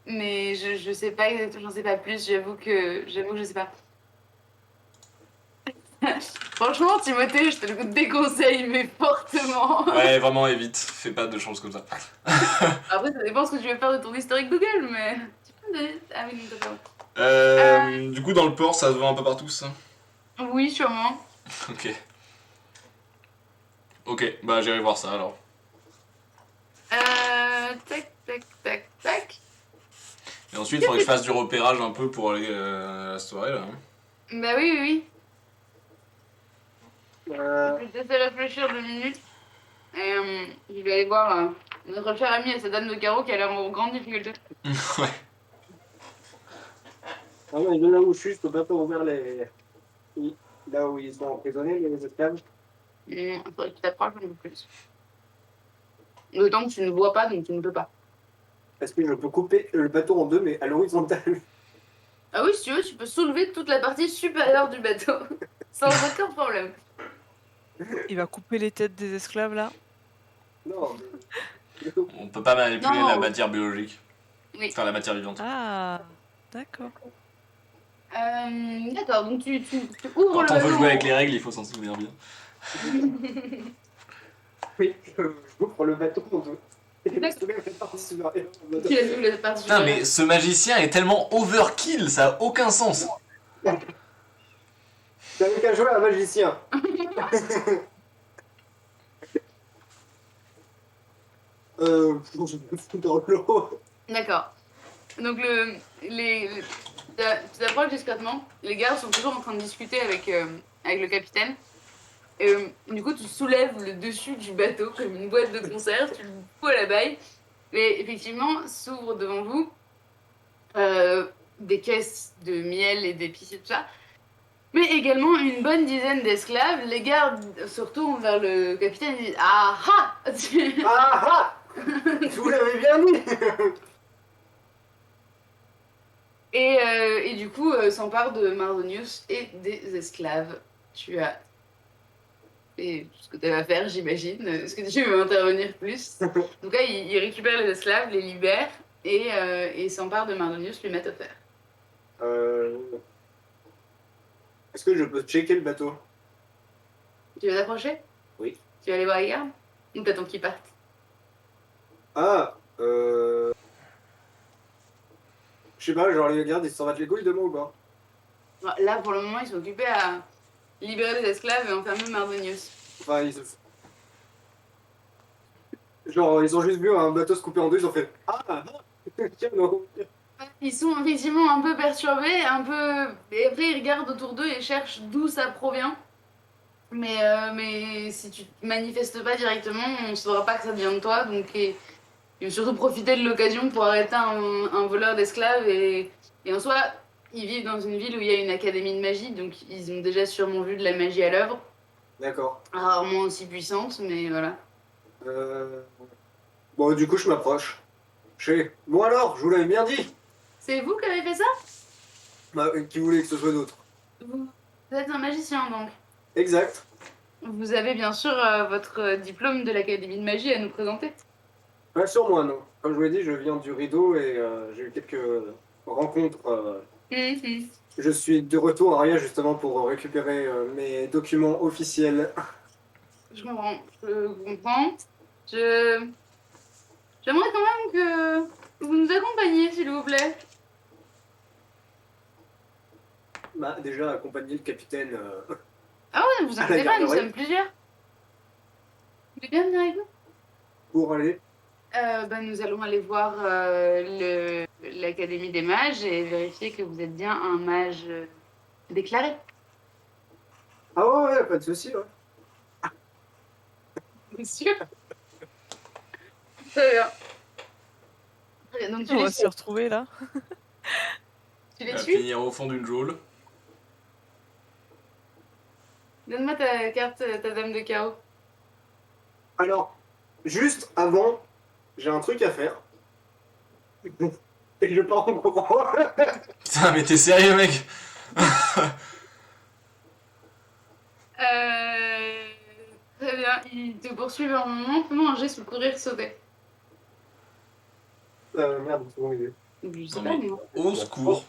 mais je sais pas exactement, j'en sais pas plus, j'avoue que je sais pas. Franchement, Timothée, je te le déconseille, mais fortement. Ouais, vraiment évite, fais pas de choses comme ça. Après, ça dépend ce que tu veux faire de ton historique Google, mais tu peux me donner. Ah oui, non, d'accord. Du coup dans le port ça se vend un peu partout ça? Oui, sûrement. Ok. Ok, bah j'irai voir ça alors. Tac, tac, tac, tac. Et ensuite il faudrait que je fasse du repérage un peu pour aller à la soirée là. Hein. Bah oui, oui, oui. euh, Je vais te laisser réfléchir 2 minutes. Et je vais aller voir notre cher ami et sa dame de carreau qui a l'air en grande difficulté. Ouais. ah ouais, de là où je suis, je peux pas ouvrir les. Là où ils sont emprisonnés, les esclaves. Il faudrait que tu t'approches un peu plus. D'autant que tu ne vois pas, donc tu ne peux pas. Est-ce que je peux couper le bateau en deux, mais à l'horizontale? Ah oui, si tu veux, tu peux soulever toute la partie supérieure du bateau. Sans aucun problème. Il va couper les têtes des esclaves là. Non, mais... On peut pas manipuler Non. la matière biologique. Oui. Enfin, la matière vivante. Ah, d'accord. D'accord, donc tu ouvres Quand le on veut bateau. jouer avec les règles, il faut s'en souvenir bien. Oui, j'ouvre le bateau en deux. Et je D'accord. soulève la partie supérieure du bateau. Tu la souleves la partie Putain, supérieure. mais ce magicien est tellement overkill, ça a aucun sens. T'avais qu'à jouer à un magicien. Je me fous dans l'eau. D'accord. Donc tu t'approches discrètement. Les gardes sont toujours en train de discuter avec le capitaine. Et du coup, tu soulèves le dessus du bateau comme une boîte de conserve, tu le fous à la baille. Et effectivement, s'ouvre devant vous des caisses de miel et d'épices et tout ça. Mais également une bonne dizaine d'esclaves. Les gardes se retournent vers le capitaine et disent ah ah. Ah ah! Je vous l'avais bien dit! Et du coup, s'empare de Mardonius et des esclaves. Tu as fait ce que tu avais à faire, j'imagine. Est-ce que tu veux intervenir plus? En tout cas, il récupère les esclaves, les libère et s'empare de Mardonius, lui met au fer. Est-ce que je peux checker le bateau? Tu veux t'approcher? Oui. Tu vas aller voir les gardes? Ou t'attends qu'ils partent? Ah, je sais pas, genre les gardes ils s'en battent les couilles de moi ou pas? Là, pour le moment, ils sont occupés à libérer les esclaves et enfermer Mardonius. Enfin, genre, ils ont juste vu un bateau se couper en deux, ils ont fait ah ah! Tiens, non. Ils sont effectivement un peu perturbés, un peu. Et après, ils regardent autour d'eux et cherchent d'où ça provient. Mais si tu te manifestes pas directement, on ne saura pas que ça vient de toi. Donc, ils vont surtout profiter de l'occasion pour arrêter un voleur d'esclaves. Et en soi, ils vivent dans une ville où il y a une académie de magie. Donc, ils ont déjà sûrement vu de la magie à l'œuvre. D'accord. Rarement aussi puissante, mais voilà. Bon, du coup, je m'approche. Bon alors, je vous l'avais bien dit! C'est vous qui avez fait ça? Bah, qui voulait que ce soit d'autre? Vous êtes un magicien, donc. Exact. Vous avez bien sûr votre diplôme de l'Académie de magie à nous présenter. Pas sur moi, non. Comme je vous l'ai dit, je viens du rideau et j'ai eu quelques rencontres. Mhm. Je suis de retour à Aria justement pour récupérer mes documents officiels. Je comprends. Je comprends. Je... J'aimerais quand même que vous nous accompagniez, s'il vous plaît. Bah, déjà, accompagner le capitaine. Ah ouais, ne vous inquiétez pas, nous sommes plusieurs. Vous voulez bien venir avec nous? Pour aller. Nous allons aller voir l'Académie des mages et vérifier que vous êtes bien un mage déclaré. Ah ouais, pas de souci. Ouais. Bien sûr. Très bien. Très bien. Donc tu On les va suis. s'y retrouver là. Tu Il les va suis? finir au fond d'une geôle. Donne-moi ta carte, ta dame de carreau. Alors, juste avant, j'ai un truc à faire. Et je pars en courant. Putain, mais t'es sérieux, mec? Très bien, il te poursuit un moment. Fais-moi un jet sous courir sauter. Merde, c'est bon idée. Je sais Non, pas, mais moi. au secours.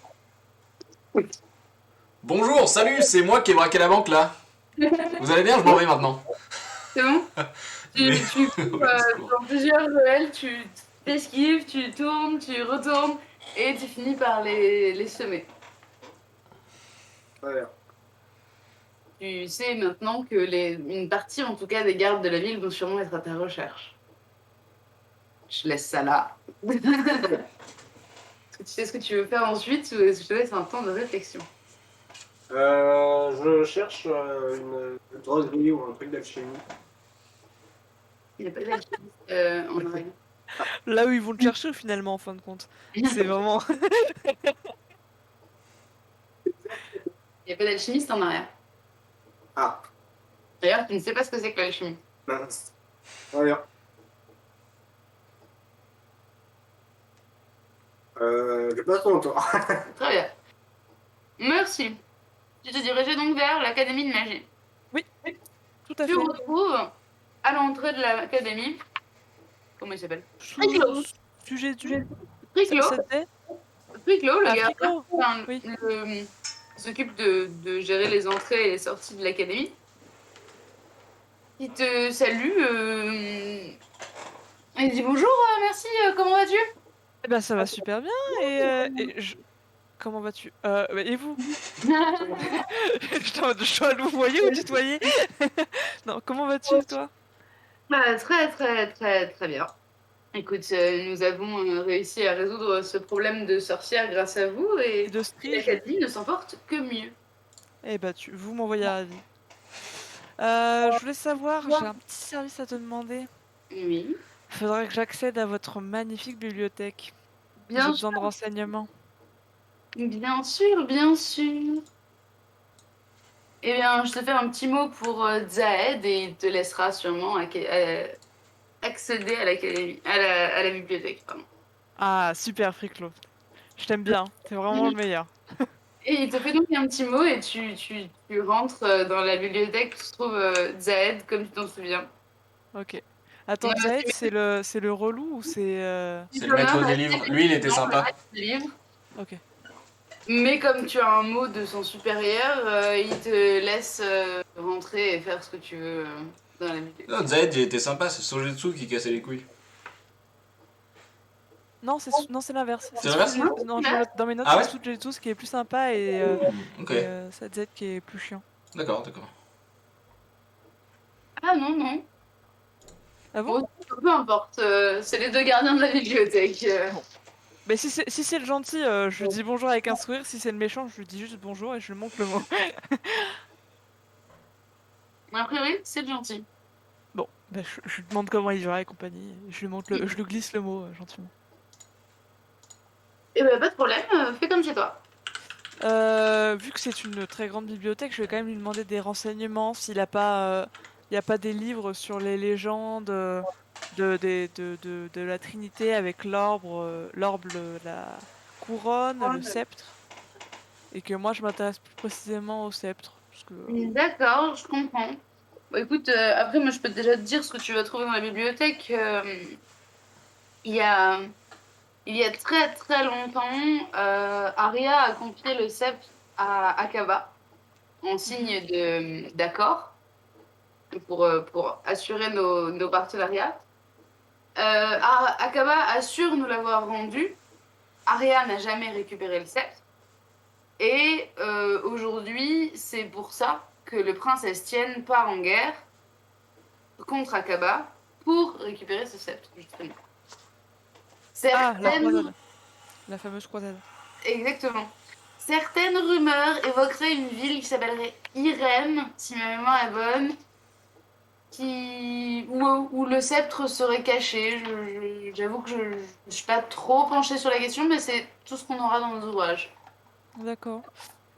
Oui. Bonjour, salut, c'est moi qui ai braqué la banque là. Vous allez bien? Je m'en vais maintenant. C'est bon? Mais- Tu cours Au secours. dans plusieurs ruelles, tu t'esquives, tu tournes, tu retournes et tu finis par les semer. Ouais. Tu sais maintenant que une partie, en tout cas, des gardes de la ville vont sûrement être à ta recherche. Je laisse ça là. Est-ce que tu sais ce que tu veux faire ensuite ou est-ce que je te laisse un temps de réflexion? Je cherche une droguerie ou un truc d'alchimie. Il n'y a pas d'alchimiste en Oregon. Là où ils vont le chercher finalement en fin de compte. C'est vraiment. Il n'y a pas d'alchimiste en arrière. Ah, D'ailleurs, tu ne sais pas ce que c'est que l'alchimie. mince. Voilà. Je passe mon tour. Très bien. Merci. Tu te dirigeais donc vers l'Académie de magie. Oui, tout à Tu fait. retrouves à l'entrée de l'académie. Comment il s'appelle? Friclo. Sujet du... Friclo. C'était Friclo, le gars. Friclo. Enfin, Oui. qui s'occupe de gérer les entrées et les sorties de l'académie. Il te salue. Il dit bonjour, merci, comment vas-tu? Eh ben ça va super bien Comment vas-tu Et vous? Je dois le voyer ou tutoyer? Non, comment vas-tu toi? Bah, très très très très bien. Écoute, nous avons réussi à résoudre ce problème de sorcière grâce à vous Et et de Strige? l'Académie ne s'en porte que mieux. Eh ben vous m'envoyez ravi. Je voulais savoir, j'ai un petit service à te demander. Oui, Faudrait que j'accède à votre magnifique bibliothèque. J'ai bien sûr, besoin de renseignements. bien sûr, bien sûr. Eh bien, je te fais un petit mot pour Zaed et il te laissera sûrement accéder à l'académie, à la bibliothèque, pardon. Ah, super Friclo. Je t'aime bien, t'es vraiment le meilleur. Et il te fait donc un petit mot et tu rentres dans la bibliothèque, tu trouves Zaed comme tu t'en souviens. Ok. Attends, Zaid, c'est le relou ou c'est... C'est le maître des livres. Lui, il était sympa. Livre. Ok. Mais comme tu as un mot de son supérieur, il te laisse rentrer et faire ce que tu veux dans la bibliothèque. Non, Zaid, il était sympa, c'est Sogetsu qui cassait les couilles. Non, c'est l'inverse. C'est l'inverse? Non, je le note dans mes notes, Ah ouais? c'est Sujetsu qui est plus sympa et Ok, c'est Z qui est plus chiant. d'accord, d'accord. Ah non, non. Ah bon? Bon, peu importe, c'est les deux gardiens de la bibliothèque. Bon. Mais si c'est le gentil, je lui dis bonjour avec un sourire. Si c'est le méchant, je lui dis juste bonjour et je lui montre le mot. A priori, c'est gentil. Bon, bah, je lui demande comment il va et compagnie. Je lui glisse le mot gentiment. Et ben pas de problème, fais comme chez toi. Vu que c'est une très grande bibliothèque, je vais quand même lui demander des renseignements s'il a pas, y a pas des livres sur les légendes de la Trinité avec l'orbe, la couronne, le sceptre, et que moi je m'intéresse plus précisément au sceptre, parce que D'accord, je comprends. Bon, écoute, après, moi, je peux déjà te dire ce que tu vas trouver dans la bibliothèque. Il y a, il y a très très longtemps, Arya a confié le sceptre à Akaba en signe d'accord pour assurer nos partenariats. Akaba assure nous l'avoir rendu. Arya n'a jamais récupéré le sceptre. Et aujourd'hui, c'est pour ça que le prince Estienne part en guerre contre Akaba pour récupérer ce sceptre, justement. ah, la Certaines... croisade, la fameuse croisade. Exactement. Certaines rumeurs évoqueraient une ville qui s'appellerait Irem, si ma mémoire est bonne, où le sceptre serait caché. J'avoue que je ne suis pas trop penchée sur la question, mais c'est tout ce qu'on aura dans nos ouvrages. D'accord.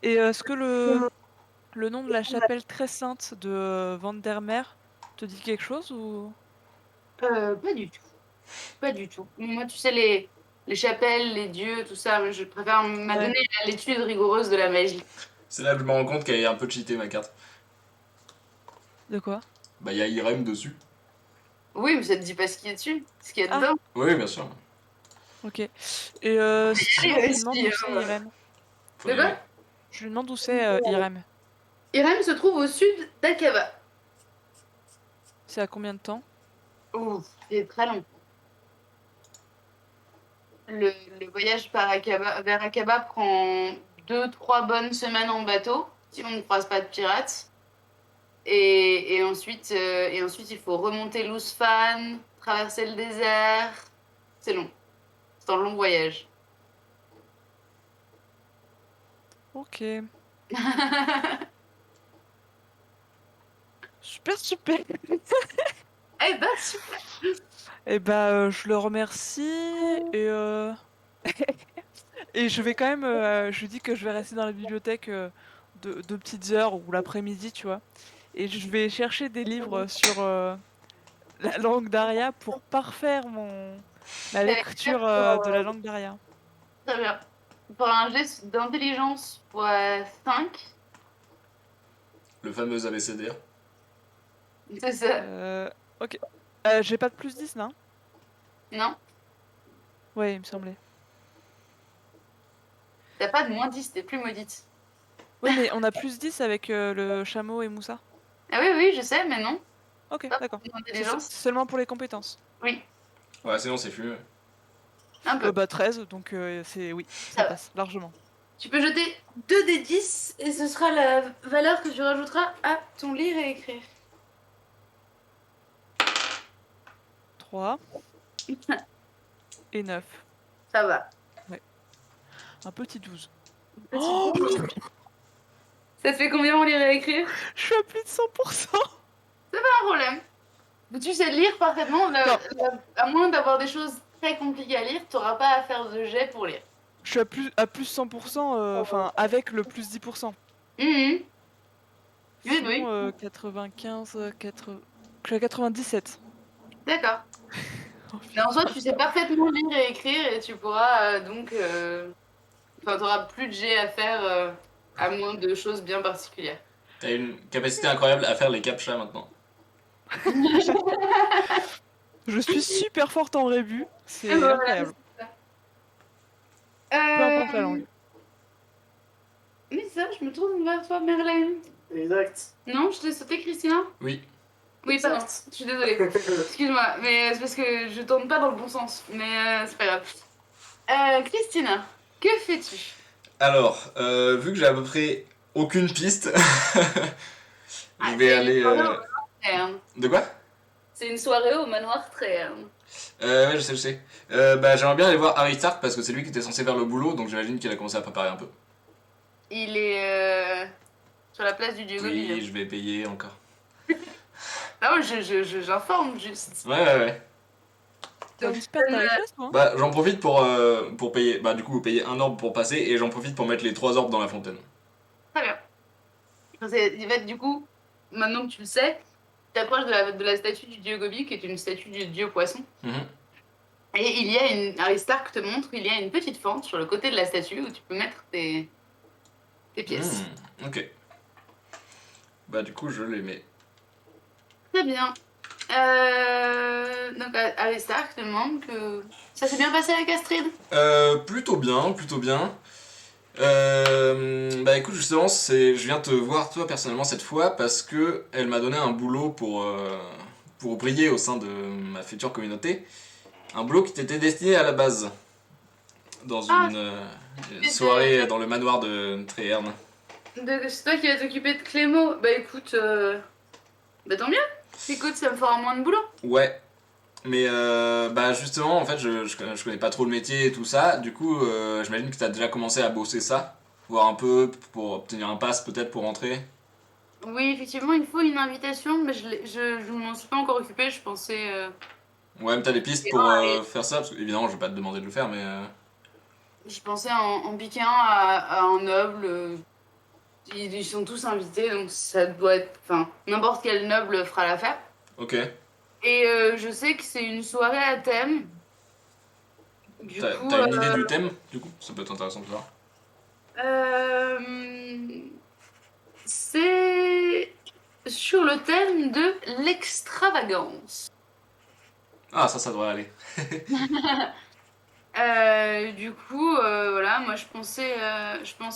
Et est-ce que le nom de la chapelle très sainte de Vandermeer te dit quelque chose ou... Pas du tout. Pas du tout. Moi, tu sais, les chapelles, les dieux, tout ça, je préfère m'adonner à l'étude rigoureuse de la magie. C'est là que je me rends compte qu'elle est un peu cheatée ma carte. De quoi? Bah, il y a Irem dessus. Oui, mais ça te dit pas ce qu'il y a dessus, ce qu'il y a Ah. dedans. Oui, bien sûr. Ok. Et sinon, je lui demande où c'est Irem. Faut De y quoi? aller. Je lui demande où c'est Irem. Irem se trouve au sud d'Akaba. C'est à combien de temps? Ouh, c'est très long. Le voyage vers Akaba prend 2-3 bonnes semaines en bateau, si on ne croise pas de pirates. Et ensuite, il faut remonter l'Ousfan, traverser le désert. C'est long. C'est un long voyage. Ok. Super, super. Eh ben, super. Et bah, je le remercie et et je vais quand même. Je lui dis que je vais rester dans la bibliothèque deux petites heures ou l'après-midi, tu vois. Et je vais chercher des livres sur la langue d'Aria pour parfaire ma lecture de la langue d'Aria. Très bien. Pour un geste d'intelligence fois 5, Le fameux ABCD. c'est ça. Ok. J'ai pas de plus 10, non? Non, Ouais, il me semblait. t'as pas de moins 10, t'es plus maudite. Oui, mais on a plus 10 avec le chameau et Moussa. Ah oui, oui, je sais, mais non. Ok, Pas d'accord. pour C'est l'intelligence. seulement pour les compétences. Oui, Ouais, sinon c'est fumé. un peu. Bah 13, donc oui, Ça ça va. passe, largement. Tu peux jeter 2 des 10 et ce sera la valeur que tu rajouteras à ton lire et écrire. 3 et 9. Ça va. Un petit 12. Petit Oh, douze. Ça te fait combien en lire et écrire? je suis à plus de 100%. Pas un problème. Tu sais lire parfaitement, Non. à moins d'avoir des choses très compliquées à lire, t'auras pas à faire de jet pour lire. Je suis à plus 100%, enfin, avec le plus 10%. Mhm. Oui, Sinon, oui. 95, 80... Je suis à 97. D'accord. Oh, Mais en soi, tu sais parfaitement lire et écrire et tu pourras enfin, t'auras plus de jet à faire à moins de choses bien particulières. T'as une capacité incroyable à faire les captcha maintenant. Je suis super forte en rébus, c'est Voilà, incroyable. c'est ça. Peu importe la langue. Mais ça, je me tourne vers toi, Merlin. Exact. Non, je t'ai sauté, Christina? Oui. Oui, pardon, je suis désolée. Excuse-moi, mais c'est parce que je tourne pas dans le bon sens. Mais c'est pas grave. Christina, que fais-tu? Alors, vu que j'ai à peu près aucune piste, je vais c'est aller. une soirée au manoir Treherne. De quoi? C'est une soirée au manoir Treherne. Ouais, je sais, je sais. Bah, j'aimerais bien aller voir Harry Stark parce que c'est lui qui était censé faire le boulot, donc j'imagine qu'il a commencé à préparer un peu. Il est sur la place du dieu Oui, Gobi. je vais payer encore. Non, j'informe juste. Ouais, ouais, ouais. T'as Donc, dû perdre ta richesse, toi, hein? Bah, j'en profite pour payer. Bah, du coup, payer un orbe pour passer et j'en profite pour mettre les 3 orbes dans la fontaine. très bien. Il va être du coup, maintenant que tu le sais, tu t'approches de la statue du dieu Gobi, qui est une statue du dieu poisson. Mhm. Et il y a Harry Stark te montre, il y a une petite fente sur le côté de la statue où tu peux mettre tes pièces. Ok. Bah, du coup, je les mets. Très bien. Donc Harry Stark te demande que ça s'est bien passé avec Astrid. Plutôt bien, plutôt bien. Bah écoute, justement, je viens te voir toi personnellement cette fois parce que elle m'a donné un boulot pour briller au sein de ma future communauté. Un boulot qui t'était destiné à la base. Dans Ah, une soirée dans le manoir de Tréherne. C'est toi qui vas t'occuper de Clémo. Bah écoute, bah tant mieux. Écoute, ça me fera moins de boulot. Ouais. Mais bah justement, en fait, je connais pas trop le métier et tout ça. Du coup, j'imagine que t'as déjà commencé à bosser ça. Voir un peu pour obtenir un pass peut-être pour rentrer. Oui, effectivement, il faut une invitation, mais je m'en suis pas encore occupée. Je pensais. Ouais, mais t'as des pistes pour faire ça, parce que évidemment, je vais pas te demander de le faire, mais. Je pensais en piquer un à un noble. Ils sont tous invités, donc ça doit être. Enfin, n'importe quel noble fera l'affaire. Ok. Et je sais que c'est une soirée à thème. Du coup, T'as une idée du thème, du coup? Ça peut être intéressant de voir. c'est sur le thème de l'extravagance. Ah, ça devrait aller. Du coup, voilà, moi je pensais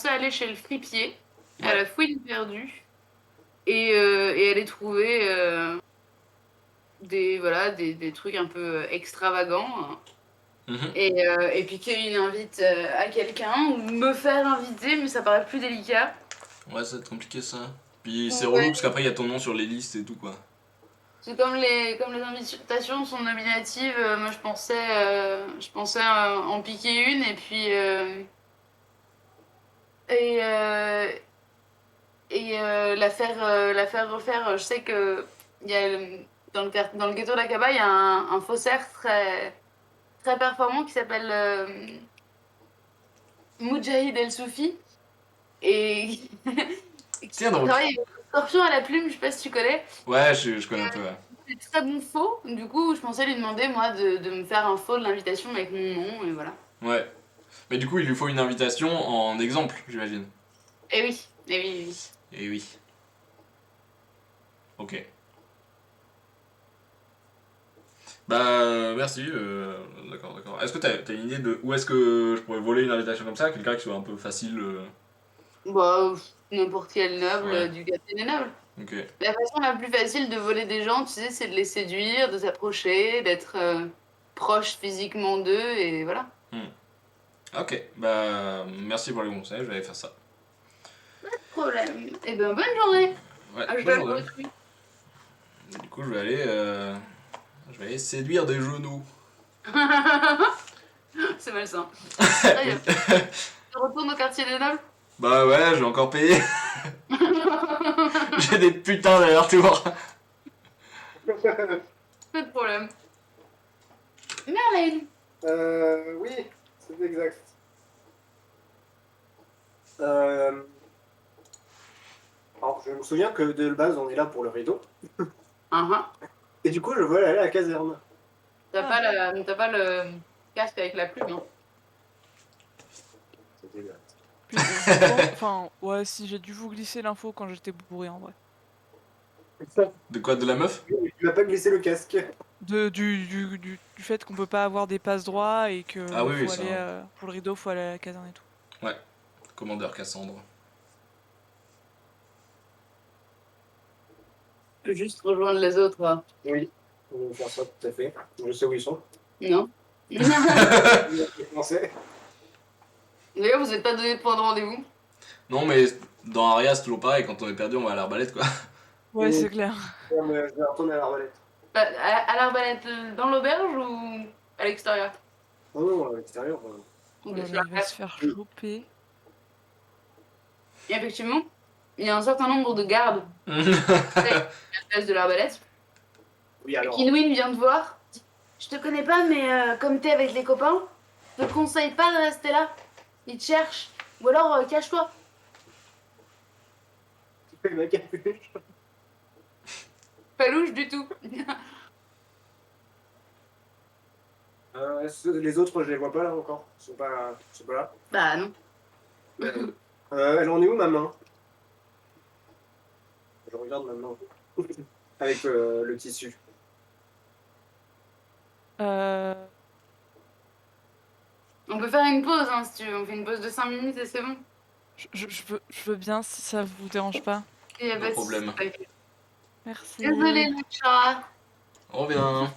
aller chez le fripier, à Ouais. la fouine perdue, et aller trouver des trucs un peu extravagants, hein. Mhm. Et piquer une invite à quelqu'un, ou me faire inviter, mais ça paraît plus délicat. Ouais, ça va être compliqué ça. Puis c'est relou Ouais. parce qu'après il y a ton nom sur les listes et tout quoi. C'est comme les invitations sont nominatives, moi je pensais en piquer une et puis et, euh, la faire refaire. Je sais que il y a dans le ghetto d'Aqaba, il y a un faussaire très performant qui s'appelle Moudjahid El Soufi et qui Tiens donc. travaille Scorpion à la plume, je sais pas si tu connais. Ouais, je connais un peu, ouais. C'est très bon faux, du coup je pensais lui demander moi de me faire un faux de l'invitation avec mon nom et voilà. Ouais. Mais du coup, il lui faut une invitation en exemple, j'imagine. Eh oui, eh oui, eh oui. Et oui. Ok. Bah, merci. D'accord, d'accord. Est-ce que t'as une idée de où est-ce que je pourrais voler une invitation comme ça? Quelqu'un qui soit un peu facile. Bah, n'importe quel noble Ouais. du quartier des nobles. Ok. La façon la plus facile de voler des gens, tu sais, c'est de les séduire, de s'approcher, d'être proche physiquement d'eux, et voilà. Ok. Bah, merci pour les conseils, je vais aller faire ça. Problème. Eh ben, bonne journée. Ouais, Ah, je bonne dois le journée. retrouver. Du coup, je vais aller séduire des genoux. C'est malsain. Ça y est, tu retournes au quartier des nobles. Bah ouais, j'ai encore payé. J'ai des putains d'aller-retour. Pas de problème. Merlin. Oui, c'est exact. Alors, je me souviens que de base, on est là pour le rideau. Et du coup, je veux aller à la caserne. T'as pas le casque avec la plume, hein. C'est dégueulasse. Puis, je pense- enfin, ouais, si j'ai dû vous glisser l'info quand j'étais bourré en vrai. De quoi, de la meuf? Tu vas pas glisser le casque. Du fait qu'on peut pas avoir des passes droits et que Ah oui, oui, faut ça. aller pour le rideau, faut aller à la caserne et tout. Ouais. Commandeur Cassandre. Je peux juste rejoindre les autres, hein. Oui, on va faire ça tout à fait. Je sais où ils sont. Non. Les Français. D'ailleurs, vous n'êtes pas donné de point de rendez-vous. Non, mais dans Aria, c'est toujours pareil, quand on est perdu, on va à l'arbalète, quoi. Ouais, Oui. c'est clair. Ouais, mais je vais retourner à l'arbalète. Bah, à l'arbalète dans l'auberge ou à l'extérieur? Oh non, à l'extérieur. Donc, Ouais, c'est mais la il va place. se faire choper. Et effectivement, il y a un certain nombre de gardes à la place de l'arbalète. Oui, alors. Kinwin vient te voir. Dit, je te connais pas, mais comme t'es avec les copains, je te conseille pas de rester là. Ils te cherchent. Ou alors, cache-toi. Tu fais ma capuche. Pas louche du tout. Les autres, je les vois pas là encore. Ils sont pas là. Bah non. Elle en est où, ma main? Je regarde ma main. Avec le tissu. Euh... On peut faire une pause, hein, si tu veux. On fait une pause de 5 minutes et c'est bon. Je veux bien si ça vous dérange pas. Il y a No pas de problème. souci, t'inquiète. Merci. Désolée, Lucha. On revient.